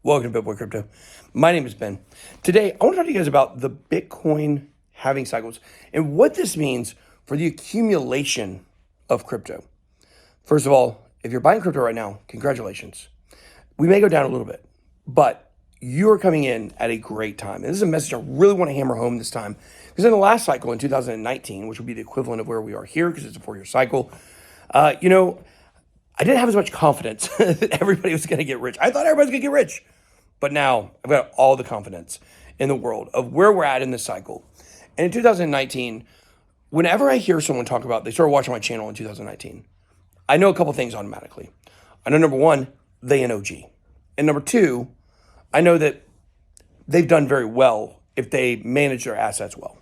Welcome to BitBoy Crypto. My name is Ben. Today, I want to talk to you guys about the Bitcoin halving cycles and what this means for the accumulation of crypto. First of all, if you're buying crypto right now, congratulations. We may go down a little bit, but you are coming in at a great time. And this is a message I really want to hammer home this time, because in the last cycle in 2019, which would be the equivalent of where we are here because it's a 4-year cycle, I didn't have as much confidence that everybody was going to get rich. I thought everybody was going to get rich. But now I've got all the confidence in the world of where we're at in this cycle. And in 2019, whenever I hear someone talk about, they started watching my channel in 2019, I know a couple things automatically. I know, number one, they an OG. And number two, I know that they've done very well if they manage their assets well.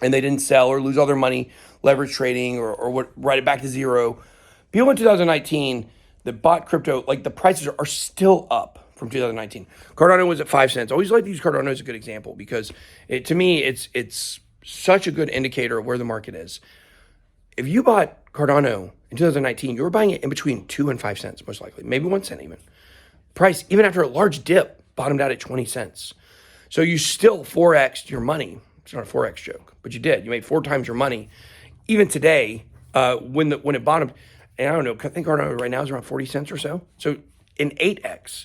And they didn't sell or lose all their money, leverage trading, or write it back to zero. People in 2019 that bought crypto, like the prices are still up from 2019. Cardano was at 5 cents. I always like to use Cardano as a good example because to me, it's such a good indicator of where the market is. If you bought Cardano in 2019, you were buying it in between 2 and 5 cents, most likely, maybe 1 cent even. Price, even after a large dip, bottomed out at 20 cents. So you still 4x'd your money. It's not a 4x joke, but you did. You made 4 times your money. Even today, when it bottomed, and I don't know, I think Cardano right now is around 40 cents or so. So in 8x.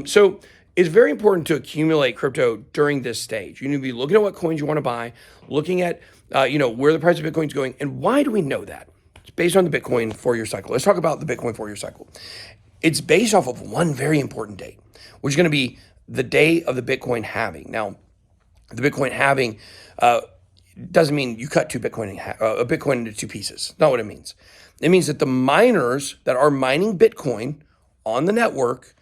So it's very important to accumulate crypto during this stage. You need to be looking at what coins you want to buy, looking at where the price of Bitcoin is going. And why do we know that? It's based on the Bitcoin 4-year cycle. Let's talk about the Bitcoin 4-year cycle. It's based off of one very important date, which is going to be the day of the Bitcoin halving. Now, the Bitcoin halving doesn't mean you cut a Bitcoin into 2 pieces. Not what it means. It means that the miners that are mining Bitcoin on the network,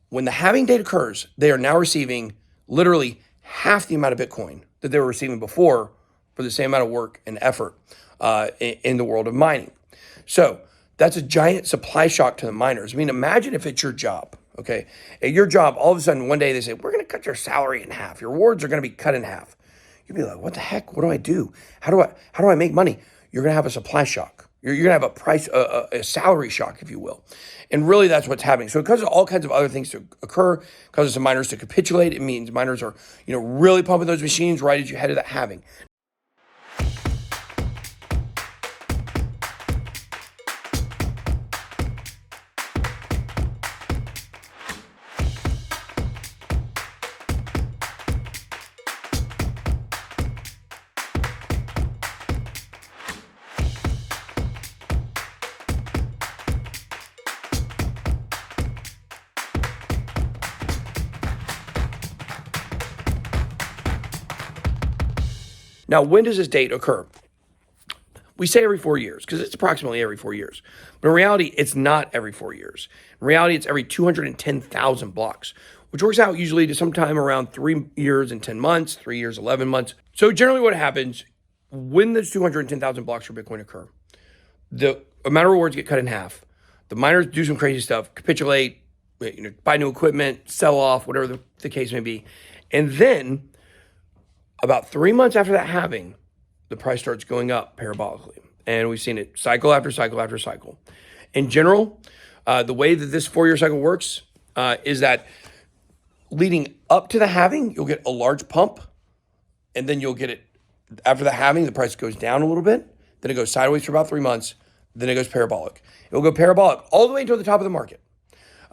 when the halving date occurs, they are now receiving literally half the amount of Bitcoin that they were receiving before for the same amount of work and effort in the world of mining. So that's a giant supply shock to the miners. I mean, imagine if it's your job, okay? At your job, all of a sudden, one day they say, we're going to cut your salary in half. Your rewards are going to be cut in half. You'd be like, what the heck? What do I do? How do I make money? You're going to have a supply shock. You're going to have a salary shock, if you will. And really that's what's happening. So it causes all kinds of other things to occur, causes the miners to capitulate. It means miners are, really pumping those machines right as you head to that halving. Now, when does this date occur? We say every 4 years because it's approximately every 4 years. But in reality, it's not every 4 years. In reality, it's every 210,000 blocks, which works out usually to sometime around 3 years and 10 months, 3 years, 11 months. So generally what happens when those 210,000 blocks for Bitcoin occur, the amount of rewards get cut in half. The miners do some crazy stuff, capitulate, buy new equipment, sell off, whatever the case may be. And then about 3 months after that halving, the price starts going up parabolically. And we've seen it cycle after cycle after cycle. In general, the way that this 4-year cycle works is that leading up to the halving, you'll get a large pump. And then you'll get it, after the halving, the price goes down a little bit. Then it goes sideways for about 3 months. Then it goes parabolic. It will go parabolic all the way until the top of the market.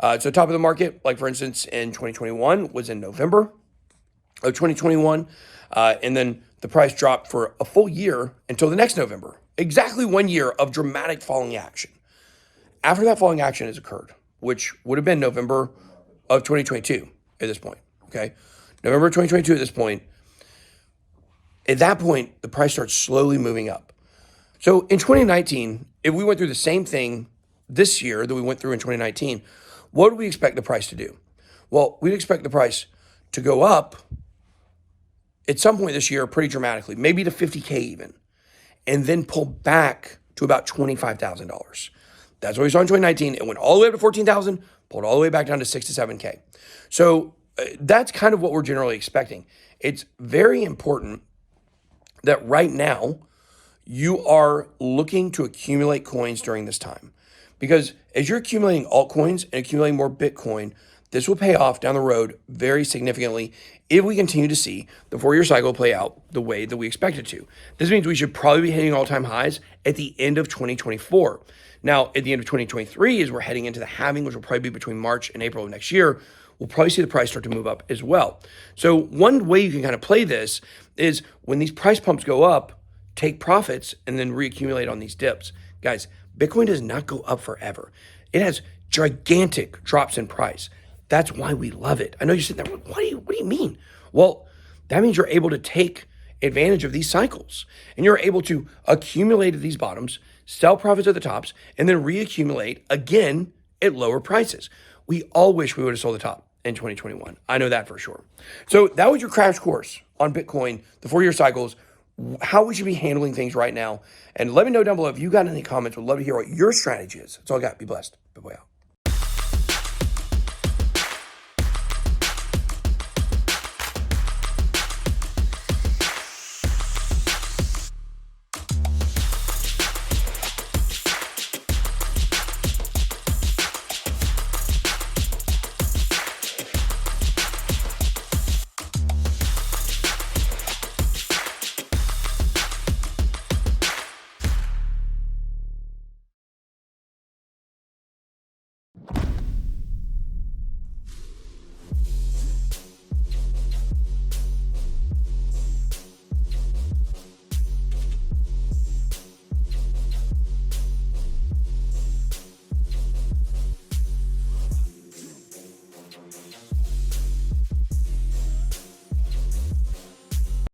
So top of the market, like for instance, in 2021, was in November of 2021. And then the price dropped for a full year until the next November. Exactly 1 year of dramatic falling action. After that falling action has occurred, which would have been November of 2022 at this point, okay? November 2022 at this point. At that point, the price starts slowly moving up. So in 2019, if we went through the same thing this year that we went through in 2019, what do we expect the price to do? Well, we'd expect the price to go up at some point this year pretty dramatically, maybe to 50K even, and then pull back to about $25,000. That's what we saw in 2019. It went all the way up to 14,000, pulled all the way back down to 6 to 7K. So that's kind of what we're generally expecting. It's very important that right now you are looking to accumulate coins during this time, because as you're accumulating altcoins and accumulating more Bitcoin, This will pay off down the road very significantly if we continue to see the 4-year cycle play out the way that we expect it to. This means we should probably be hitting all-time highs at the end of 2024. Now, at the end of 2023, as we're heading into the halving, which will probably be between March and April of next year, we'll probably see the price start to move up as well. So one way you can kind of play this is when these price pumps go up, take profits and then reaccumulate on these dips. Guys, Bitcoin does not go up forever. It has gigantic drops in price. That's why we love it. I know you're sitting there, what do you mean? Well, that means you're able to take advantage of these cycles and you're able to accumulate at these bottoms, sell profits at the tops, and then reaccumulate again at lower prices. We all wish we would have sold the top in 2021. I know that for sure. So that was your crash course on Bitcoin, the 4-year cycles, how we should be handling things right now. And let me know down below if you got any comments. Would love to hear what your strategy is. That's all I got. Be blessed. Bye-bye.